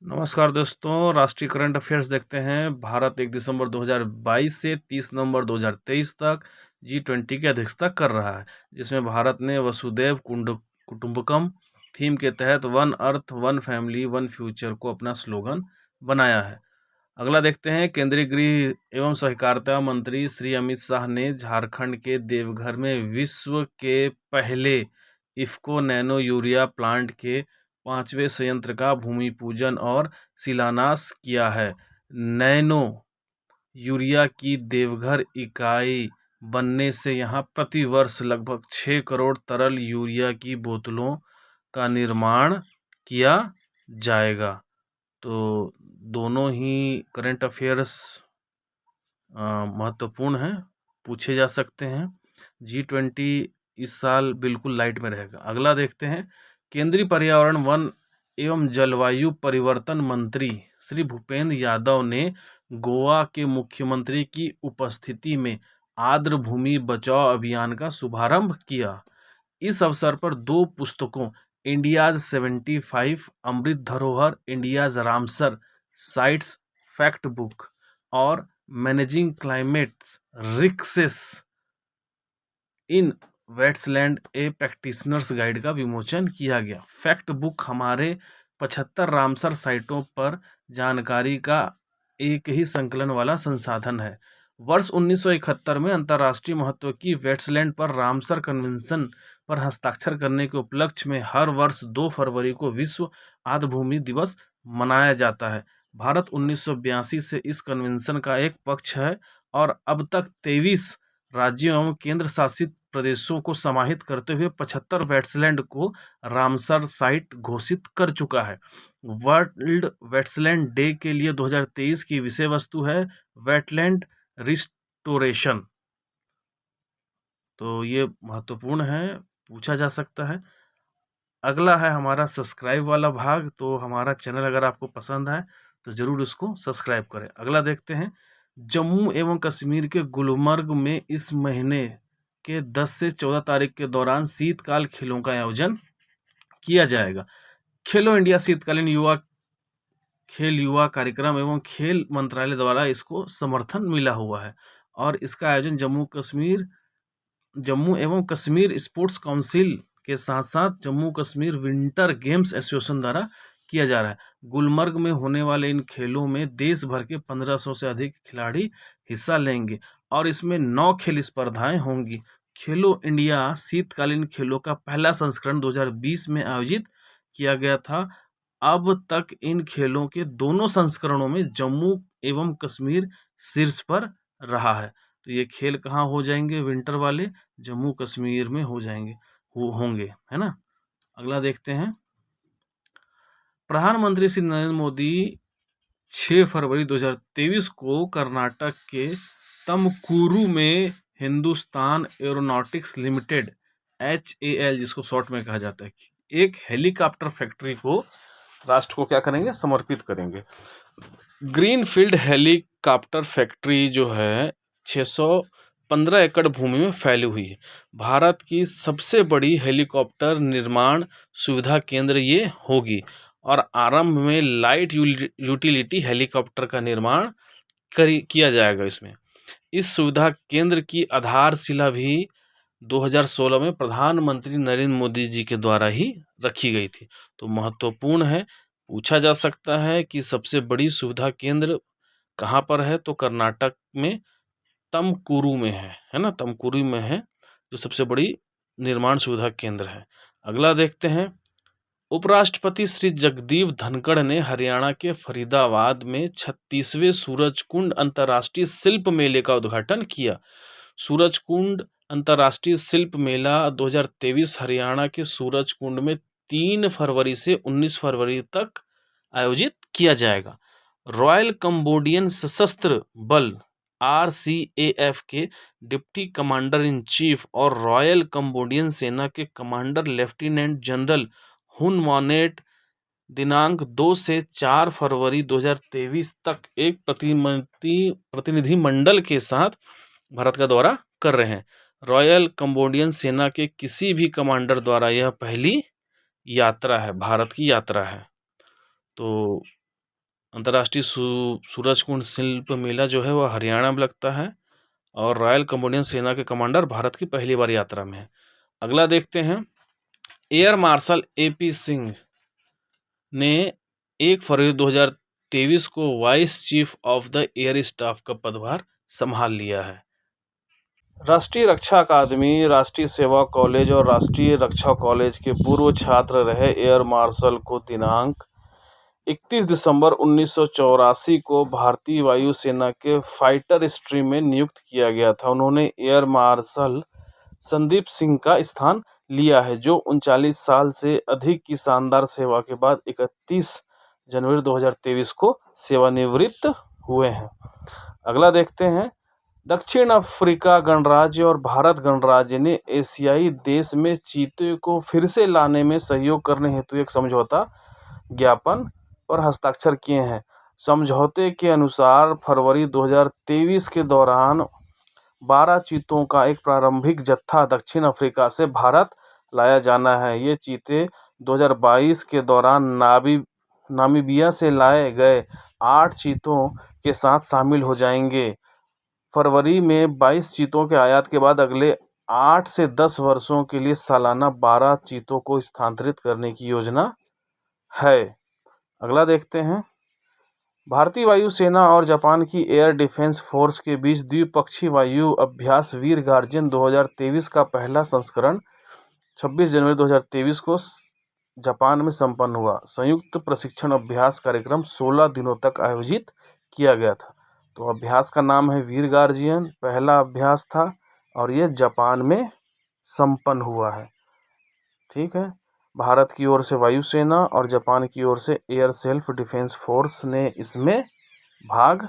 नमस्कार दोस्तों, राष्ट्रीय करंट अफेयर्स देखते हैं। भारत 1 दिसंबर 2022 से 30 नवंबर 2023 तक G20 की अध्यक्षता कर रहा है, जिसमें भारत ने वसुधैव कुटुंबकम थीम के तहत one earth one family one future को अपना स्लोगन बनाया है। अगला देखते हैं। केंद्रीय गृह एवं सहकारिता मंत्री श्री अमित शाह ने झारखंड के देवघर में विश्व के पहले इफ्को नैनो यूरिया प्लांट के 5वें संयंत्र का भूमि पूजन और शिलान्यास किया है। नैनो यूरिया की देवघर इकाई बनने से यहां प्रति वर्ष लगभग 6 करोड़ तरल यूरिया की बोतलों का निर्माण किया जाएगा। तो दोनों ही करंट अफेयर्स महत्वपूर्ण हैं, पूछे जा सकते हैं। G20 इस साल बिल्कुल लाइट में रहेगा। अगला देखते हैं। केंद्रीय पर्यावरण वन एवं जलवायु परिवर्तन मंत्री श्री भूपेंद्र यादव ने गोवा के मुख्यमंत्री की उपस्थिति में आर्द्र भूमि बचाओ अभियान का शुभारंभ किया। इस अवसर पर 2 पुस्तकों इंडियाज 75 अमृत धरोहर India's Ramsar sites fact book और मैनेजिंग क्लाइमेट रिस्क्स इन वेट्सलैंड ए प्रैक्टिशनर्स गाइड का विमोचन किया गया। फैक्ट बुक हमारे 75 रामसर साइटों पर जानकारी का एक ही संकलन वाला संसाधन है। वर्ष 1971 में अंतर्राष्ट्रीय महत्व की वेट्सलैंड पर रामसर कन्वेंशन पर हस्ताक्षर करने के उपलक्ष्य में हर वर्ष 2 फरवरी को विश्व आर्द्रभूमि दिवस मनाया जाता है। भारत 1982 से इस कन्वेंशन का एक पक्ष है और अब तक 23 राज्यों एवं केंद्र शासित प्रदेशों को समाहित करते हुए 75 वेट्सलैंड को रामसर साइट घोषित कर चुका है। वर्ल्ड वेट्सलैंड डे के लिए 2023 की विषय वस्तु है वेटलैंड रिस्टोरेशन। तो ये महत्वपूर्ण है, पूछा जा सकता है। अगला है हमारा सब्सक्राइब वाला भाग। तो हमारा चैनल अगर आपको पसंद है तो ज़रूर उसको सब्सक्राइब करें। अगला देखते हैं। जम्मू एवं कश्मीर के गुलमर्ग में इस महीने के 10 से 14 तारीख के दौरान शीतकाल खेलों का आयोजन किया जाएगा। खेलो इंडिया शीतकालीन युवा कार्यक्रम एवं खेल मंत्रालय द्वारा इसको समर्थन मिला हुआ है और इसका आयोजन जम्मू एवं कश्मीर स्पोर्ट्स काउंसिल के साथ साथ Jammu Kashmir winter games association द्वारा किया जा रहा है। गुलमर्ग में होने वाले इन खेलों में देश भर के 1500 से अधिक खिलाड़ी हिस्सा लेंगे और इसमें 9 खेल स्पर्धाएं होंगी। खेलो इंडिया शीतकालीन खेलों का पहला संस्करण 2020 में आयोजित किया गया था। अब तक इन खेलों के दोनों संस्करणों में जम्मू एवं कश्मीर शीर्ष पर रहा है। तो ये खेल कहाँ हो जाएंगे? विंटर वाले जम्मू कश्मीर में हो जाएंगे, होंगे, है ना। अगला देखते हैं। प्रधानमंत्री श्री नरेंद्र मोदी 6 फरवरी 2023 को कर्नाटक के तमकुरू में हिंदुस्तान एरोनॉटिक्स लिमिटेड HAL, जिसको शॉर्ट में कहा जाता है, एक हेलीकॉप्टर फैक्ट्री को राष्ट्र को क्या करेंगे? समर्पित करेंगे। ग्रीनफील्ड हेलीकॉप्टर फैक्ट्री जो है 615 एकड़ भूमि में फैली हुई है। भारत की सबसे बड़ी हेलीकॉप्टर निर्माण सुविधा केंद्र ये होगी और आरंभ में लाइट यूटिलिटी हेलीकॉप्टर का निर्माण किया जाएगा। इस सुविधा केंद्र की आधारशिला भी 2016 में प्रधानमंत्री नरेंद्र मोदी जी के द्वारा ही रखी गई थी। तो महत्वपूर्ण है, पूछा जा सकता है कि सबसे बड़ी सुविधा केंद्र कहाँ पर है? तो कर्नाटक में तमकुरू में है ना, तमकुरू में है जो सबसे बड़ी निर्माण सुविधा केंद्र है। अगला देखते हैं। उपराष्ट्रपति श्री जगदीप धनखड़ ने हरियाणा के फरीदाबाद में 36वें सूरजकुंड अंतर्राष्ट्रीय शिल्प मेले का उद्घाटन किया। सूरजकुंड अंतर्राष्ट्रीय शिल्प मेला 2023 हरियाणा के सूरजकुंड में 3 फरवरी से 19 फरवरी तक आयोजित किया जाएगा। रॉयल कंबोडियन सशस्त्र बल RCAF के डिप्टी कमांडर इन चीफ और रॉयल कंबोडियन सेना के कमांडर लेफ्टिनेंट जनरल हुन मॉनेट दिनांक 2 से 4 फरवरी 2023 तक एक प्रतिनिधिमंडल के साथ भारत का दौरा कर रहे हैं। रॉयल कंबोडियन सेना के किसी भी कमांडर द्वारा यह पहली यात्रा है, भारत की यात्रा है। तो अंतर्राष्ट्रीय सूरजकुंड शिल्प मेला जो है वह हरियाणा में लगता है। और रॉयल कंबोडियन सेना के कमांडर भारत की पहली बार यात्रा में है। अगला देखते हैं, एयर मार्शल AP सिंह ने 1 फरवरी 2023 को vice chief of the air staff का पदभार संभाल लिया है। राष्ट्रीय रक्षा अकादमी, राष्ट्रीय सेवा कॉलेज और राष्ट्रीय रक्षा कॉलेज के पूर्व छात्र रहे एयर मार्शल को दिनांक 31 दिसंबर 1984 को भारतीय वायुसेना के फाइटर स्ट्रीम में नियुक्त किया गया था। उन्होंने एयर मार्शल संदीप सिंह का स्थान लिया है, जो 39 साल से अधिक की शानदार सेवा के बाद 31 जनवरी 2023 को सेवानिवृत्त हुए हैं। अगला देखते हैं, दक्षिण अफ्रीका गणराज्य और भारत गणराज्य ने एशियाई देश में चीते को फिर से लाने में सहयोग करने हेतु एक समझौता ज्ञापन पर हस्ताक्षर किए हैं। समझौते के अनुसार फरवरी 2023 के दौरान 12 चीतों का एक प्रारंभिक जत्था दक्षिण अफ्रीका से भारत लाया जाना है। ये चीते 2022 के दौरान नामीबिया से लाए गए 8 चीतों के साथ शामिल हो जाएंगे। फरवरी में 22 चीतों के आयात के बाद अगले 8 से 10 वर्षों के लिए सालाना 12 चीतों को स्थानांतरित करने की योजना है। अगला देखते हैं, भारतीय वायुसेना और जापान की एयर डिफेंस फोर्स के बीच द्विपक्षीय वायु अभ्यास वीर गार्जियन 2023 का पहला संस्करण 26 जनवरी 2023 को जापान में संपन्न हुआ। संयुक्त प्रशिक्षण अभ्यास कार्यक्रम 16 दिनों तक आयोजित किया गया था। तो अभ्यास का नाम है वीर गार्जियन, पहला अभ्यास था और यह जापान में संपन्न हुआ है। ठीक है, भारत की ओर से वायुसेना और जापान की ओर से एयर सेल्फ डिफेंस फोर्स ने इसमें भाग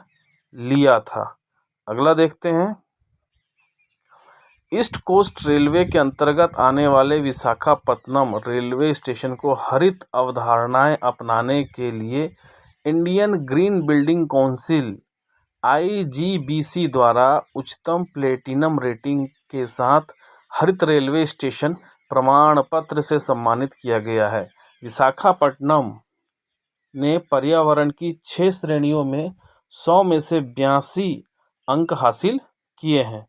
लिया था। अगला देखते हैं, ईस्ट कोस्ट रेलवे के अंतर्गत आने वाले विशाखापत्तनम रेलवे स्टेशन को हरित अवधारणाएं अपनाने के लिए Indian green building council IGBC द्वारा उच्चतम प्लेटिनम रेटिंग के साथ हरित रेलवे स्टेशन प्रमाण पत्र से सम्मानित किया गया है। विशाखापट्टनम ने पर्यावरण की 6 श्रेणियों में 100 में से 82 अंक हासिल किए हैं।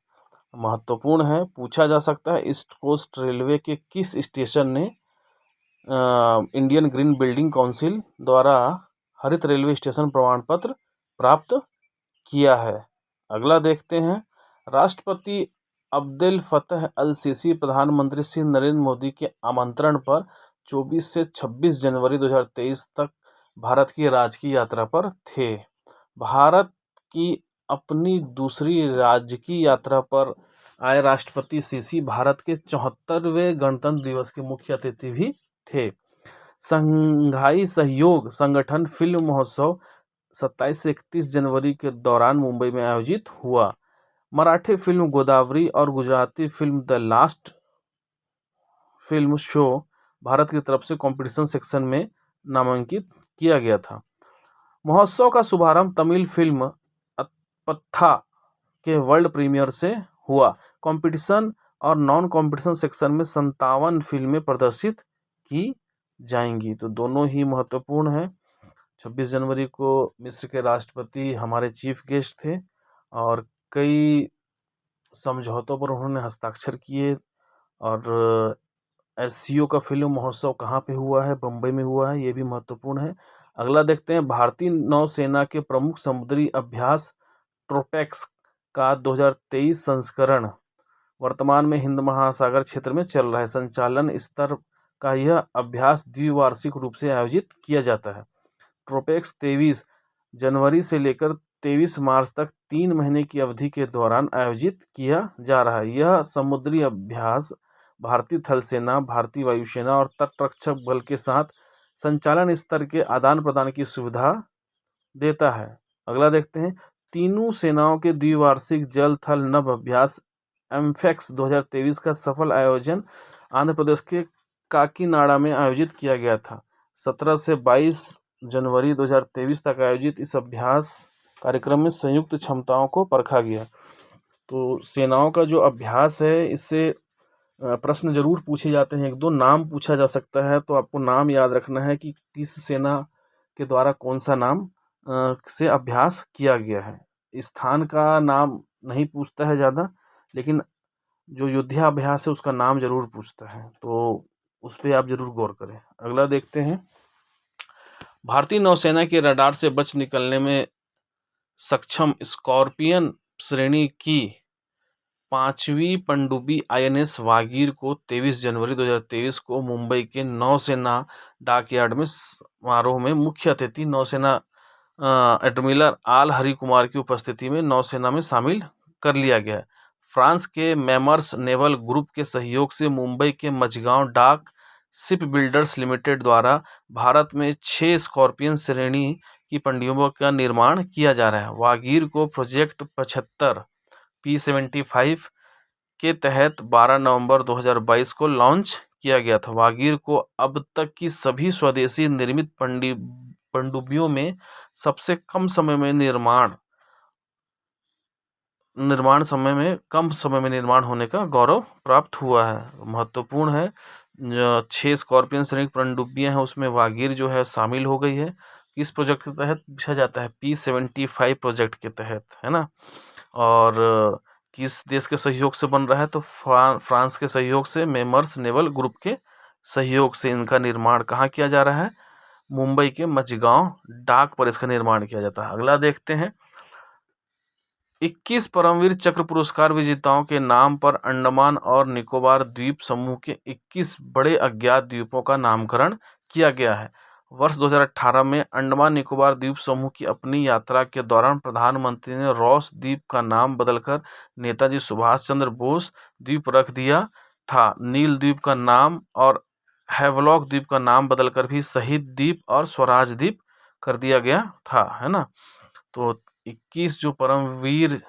महत्वपूर्ण है, पूछा जा सकता है, ईस्ट कोस्ट रेलवे के किस स्टेशन ने इंडियन ग्रीन बिल्डिंग काउंसिल द्वारा हरित रेलवे स्टेशन प्रमाण पत्र प्राप्त किया है। अगला देखते हैं, राष्ट्रपति अब्देल फतह अल सीसी प्रधानमंत्री श्री नरेंद्र मोदी के आमंत्रण पर 24 से 26 जनवरी 2023 तक भारत की राजकीय यात्रा पर थे। भारत की अपनी दूसरी राजकीय यात्रा पर आए राष्ट्रपति सीसी भारत के 74वें गणतंत्र दिवस के मुख्य अतिथि भी थे। संघाई सहयोग संगठन फिल्म महोत्सव 27 से 31 जनवरी के दौरान मुंबई में आयोजित हुआ। मराठी फिल्म गोदावरी और Gujarati film the last film show Bharat की तरफ से कंपटीशन सेक्शन में नामांकित किया गया था। महोत्सव का शुभारंभ तमिल फिल्म अत्पथा के वर्ल्ड प्रीमियर से हुआ। कंपटीशन और नॉन कंपटीशन सेक्शन में 57 फिल्में प्रदर्शित की जाएंगी। तो दोनों ही महत्वपूर्ण हैं। 26 जनवरी को मिस्र के राष्ट्रपति हमारे चीफ गेस्ट थे और कई समझौतों पर उन्होंने हस्ताक्षर किए। और SCO का फिल्म महोत्सव कहाँ पे हुआ है? बम्बई में हुआ है, ये भी महत्वपूर्ण है। अगला देखते हैं, भारतीय नौसेना के प्रमुख समुद्री अभ्यास ट्रोपेक्स का 2023 संस्करण वर्तमान में हिंद महासागर क्षेत्र में चल रहा है। संचालन स्तर का यह अभ्यास द्विवार्षिक रूप से आयोजित किया जाता है। ट्रोपेक्स 23 जनवरी से लेकर 23 मार्च तक 3 महीने की अवधि के दौरान आयोजित किया जा रहा है। यह समुद्री अभ्यास भारतीय थल सेना, भारतीय वायुसेना और तटरक्षक बल के साथ संचालन स्तर के आदान प्रदान की सुविधा देता है। अगला देखते हैं, तीनों सेनाओं के द्विवार्षिक जल थल नभ अभ्यास एम्फेक्स 2023 का सफल आयोजन आंध्र प्रदेश के काकीनाडा में आयोजित किया गया था। 17 से 22 जनवरी 2023 तक आयोजित इस अभ्यास कार्यक्रम में संयुक्त क्षमताओं को परखा गया। तो सेनाओं का जो अभ्यास है, इससे प्रश्न जरूर पूछे जाते हैं। 1-2 नाम पूछा जा सकता है, तो आपको नाम याद रखना है कि किस सेना के द्वारा कौन सा नाम से अभ्यास किया गया है। स्थान का नाम नहीं पूछता है ज़्यादा, लेकिन जो युद्धाभ्यास है उसका नाम जरूर पूछता है, तो उस पर आप जरूर गौर करें। अगला देखते हैं, भारतीय नौसेना के रडार से बच निकलने में सक्षम स्कॉर्पियन श्रेणी की 5वीं पनडुब्बी INS वागीर को 23 जनवरी 2023 को मुंबई के नौसेना डॉकयार्ड में समारोह में मुख्य अतिथि नौसेना एडमिरल आल हरि कुमार की उपस्थिति में नौसेना में शामिल कर लिया गया है। फ्रांस के मेमर्स नेवल ग्रुप के सहयोग से मुंबई के मझगांव डाक शिप बिल्डर्स लिमिटेड द्वारा भारत में 6 स्कॉर्पियन श्रेणी की पनडुब्बियों का निर्माण किया जा रहा है। वागीर को प्रोजेक्ट 75 P75 के तहत 12 नवंबर 2022 को लॉन्च किया गया था। वागीर को अब तक की सभी स्वदेशी निर्मित पनडुब्बियों में सबसे कम समय में कम समय में निर्माण होने का गौरव प्राप्त हुआ है। महत्वपूर्ण है, 6 स्कॉर्पियन श्रेणी पनडुब्बियां हैं, उसमें वागीर जो है शामिल हो गई है। किस प्रोजेक्ट के तहत पूछा जाता है? P75 प्रोजेक्ट के तहत, है ना। और किस देश के सहयोग से बन रहा है? तो फ्रांस के सहयोग से, मेमर्स नेवल ग्रुप के सहयोग से इनका निर्माण कहाँ किया जा रहा है? मुंबई के मझगांव डाक पर इसका निर्माण किया जाता है। अगला देखते हैं, 21 परमवीर चक्र पुरस्कार विजेताओं के नाम पर अंडमान और निकोबार द्वीप समूह के 21 बड़े अज्ञात द्वीपों का नामकरण किया गया है। वर्ष 2018 में अंडमान निकोबार द्वीप समूह की अपनी यात्रा के दौरान प्रधानमंत्री ने रॉस द्वीप का नाम बदलकर नेताजी सुभाष चंद्र बोस द्वीप रख दिया था। नील द्वीप का नाम और हैवलॉक द्वीप का नाम बदलकर भी शहीद द्वीप और स्वराज द्वीप कर दिया गया था, है ना। तो 21 जो परमवीर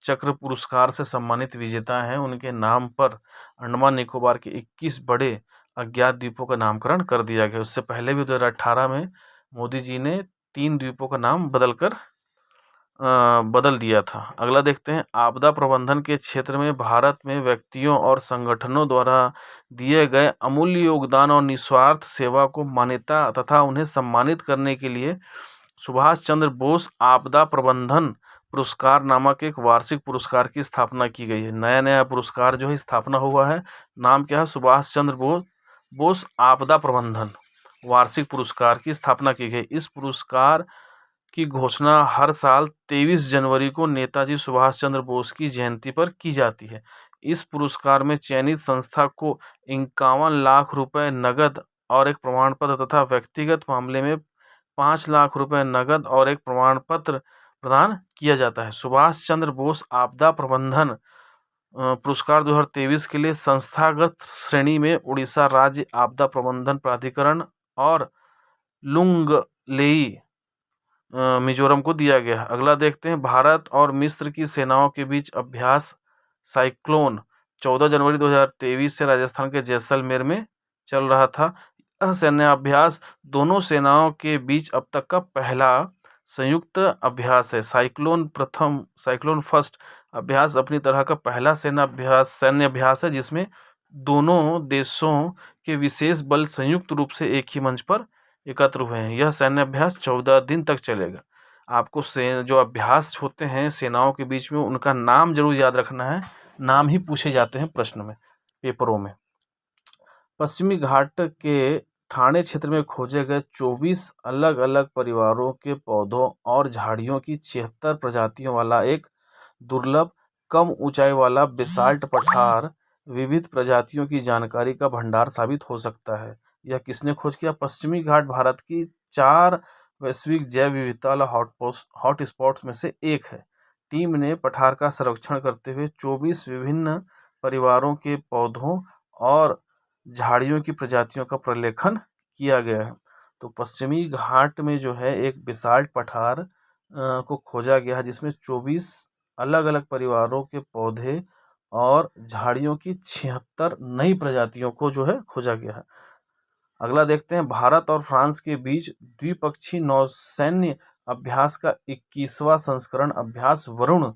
चक्र पुरस्कार से सम्मानित विजेता हैं, उनके नाम पर अंडमान निकोबार के 21 बड़े अज्ञात द्वीपों का नामकरण कर दिया गया। उससे पहले भी 2018 में मोदी जी ने 3 द्वीपों का नाम बदल दिया था। अगला देखते हैं, आपदा प्रबंधन के क्षेत्र में भारत में व्यक्तियों और संगठनों द्वारा दिए गए अमूल्य योगदान और निस्वार्थ सेवा को मान्यता तथा उन्हें सम्मानित करने के लिए सुभाष चंद्र बोस आपदा प्रबंधन पुरस्कार नामक एक वार्षिक पुरस्कार की स्थापना की गई है। नया पुरस्कार जो है स्थापना हुआ है, नाम क्या है? सुभाष चंद्र बोस आपदा प्रबंधन वार्षिक पुरस्कार की स्थापना की गई। इस पुरस्कार की घोषणा हर साल 23 जनवरी को नेताजी सुभाष चंद्र बोस की जयंती पर की जाती है। इस पुरस्कार में चयनित संस्था को 51 लाख रुपए नगद और एक प्रमाण पत्र तथा व्यक्तिगत मामले में 5 लाख रुपए नगद और एक प्रमाण पत्र प्रदान किया जाता है। सुभाष चंद्र बोस आपदा प्रबंधन पुरस्कार 2023 के लिए संस्थागत श्रेणी में उड़ीसा राज्य आपदा प्रबंधन प्राधिकरण और लुंगलेई मिजोरम को दिया गया है। अगला देखते हैं, भारत और मिस्र की सेनाओं के बीच अभ्यास साइक्लोन 14 जनवरी 2023 से राजस्थान के जैसलमेर में चल रहा था। यह सैन्य अभ्यास दोनों सेनाओं के बीच अब तक का पहला संयुक्त अभ्यास है। साइक्लोन फर्स्ट अभ्यास अपनी तरह का पहला सैन्य अभ्यास है जिसमें दोनों देशों के विशेष बल संयुक्त रूप से एक ही मंच पर एकत्र हुए हैं। यह सैन्य अभ्यास 14 दिन तक चलेगा। आपको जो अभ्यास होते हैं सेनाओं के बीच में, उनका नाम जरूर याद रखना है, नाम ही पूछे जाते हैं प्रश्न में, पेपरों में। पश्चिमी घाट के ठाणे क्षेत्र में खोजे गए 24 अलग अलग परिवारों के पौधों और झाड़ियों की 76 प्रजातियों वाला एक दुर्लभ कम ऊंचाई वाला बेसाल्ट पठार विविध प्रजातियों की जानकारी का भंडार साबित हो सकता है। यह किसने खोज किया? पश्चिमी घाट भारत की 4 वैश्विक जैव विविधता वाला हॉट स्पॉट्स में से एक है। टीम ने पठार का सर्वेक्षण करते हुए 24 विभिन्न परिवारों के पौधों और झाड़ियों की प्रजातियों का प्रलेखन किया गया है। तो पश्चिमी घाट में जो है एक बेसाल्ट पठार को खोजा गया है जिसमें 24 अलग अलग परिवारों के पौधे और झाड़ियों की 76 नई प्रजातियों को जो है खोजा गया है। अगला देखते हैं, भारत और फ्रांस के बीच द्विपक्षीय नौसैन्य अभ्यास का 21वां संस्करण अभ्यास वरुण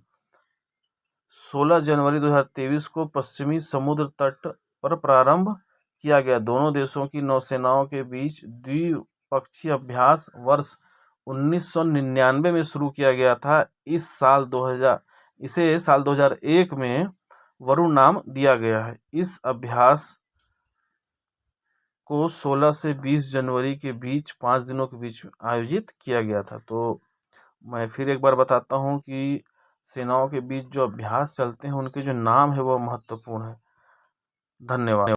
16 जनवरी 2023 को पश्चिमी समुद्र तट पर प्रारंभ किया गया। दोनों देशों की नौसेनाओं के बीच द्विपक्षीय अभ्यास वर्ष 1999 में शुरू किया गया था। इसे साल 2001 में वरुण नाम दिया गया है। इस अभ्यास को 16 से 20 जनवरी के बीच 5 दिनों के बीच आयोजित किया गया था। तो मैं फिर एक बार बताता हूँ कि सेनाओं के बीच जो अभ्यास चलते हैं उनके जो नाम है वो महत्वपूर्ण है। धन्यवाद।